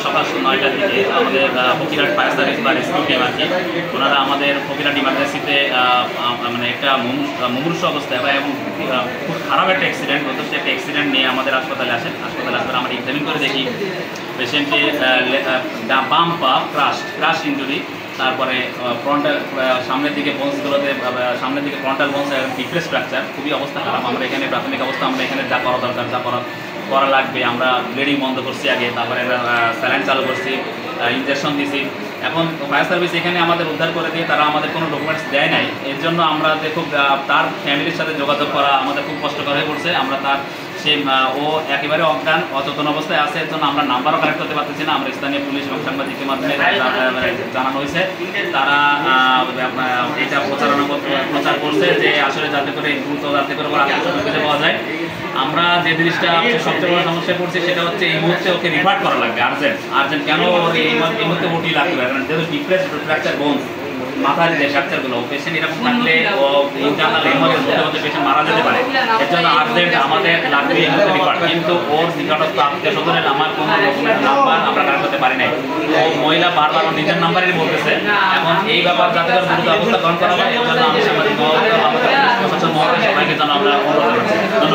সকাল ৯টার দিকে আমাদের ফকিরহাট ফায়ার সার্ভিস বা রেস্কিউ টিম আর কি, ওনারা আমাদের ফকিরহাট ইমার্জেন্সিতে মানে একটা মুমূর্ষু অবস্থায় এবং খুব খারাপ একটা অ্যাক্সিডেন্ট হতো, সে একটা অ্যাক্সিডেন্ট নিয়ে আমাদের হাসপাতালে আসেন। হাসপাতালে আসার আমরা এক্সামিন করে দেখি পেশেন্টের বাম পা ক্রাশ ইঞ্জুরি, তারপরে ফ্রন্টাল সামনের দিকে বোনসগুলোতে সামনের দিকে ফ্রন্টাল বোনস ডিফ্রেস ফ্র্যাকচার, খুবই অবস্থা খারাপ। আমরা এখানে প্রাথমিক অবস্থা আমরা এখানে যা করা দরকার যা করা লাগবে আমরা ব্লিডিং বন্ধ করছি আগে, তারপরে স্যালাইন চালু করছি, ইনজেকশন দিছি। এখন ফায়ার সার্ভিস এখানে আমাদের উদ্ধার করে দিয়ে তারা আমাদের কোনো ডকুমেন্টস দেয় নাই, এর জন্য আমরা খুব তার ফ্যামিলির সাথে যোগাযোগ করা আমাদের খুব কষ্টকর হয়ে পড়ছে। আমরা তার ও একেবারে অজ্ঞান অচেতন অবস্থায় আছে, এর জন্য আমরা নাম্বারও কালেক্ট করতে পারতেছি না। আমরা স্থানীয় পুলিশ এবং সাংবাদিকের মাধ্যমে জানানো হয়েছে, তারা এটা প্রচার করছে যে আসলে যাতে করে দ্রুত যাতে করে খুঁজে পাওয়া যায়। আমরা যে জিনিসটা সবচেয়ে বড় সমস্যায় পড়ছি সেটা হচ্ছে এই মুহূর্তে ওকে রিফার করা লাগবে আর্জেন্ট। কেন এই মুহূর্তে ওটি লাগবে? কারণ যেহেতু ডিফ্রেস ফ্র্যাকচার বোনস মাথার যে ফ্র্যাকচারগুলো, পেশেন্ট এরকম থাকলে ও ইন্টারনাল হেমোরেজ হতে পেশেন্ট মারা যেতে পারে, এর জন্য আর্জেন্ট আমাদের লাগবে রিফার। কিন্তু ওর নিকটস্থ আত্মীয় স্বজনের আমার কোনো ডকুমেন্ট নাম্বার আমরা কালেক্ট করতে পারি নাই। ও মহিলা বারবার নিজের নাম্বারই বলতেছে। এখন এই ব্যাপার যাতে করে দ্রুত অবস্থা গ্রহণ করা হয়, এর জন্য আমি সাংবাদিক আমাদের প্রশাসন মহোদয় সবাইকে জন্য আমরা অনুরোধ করছি। ধন্যবাদ।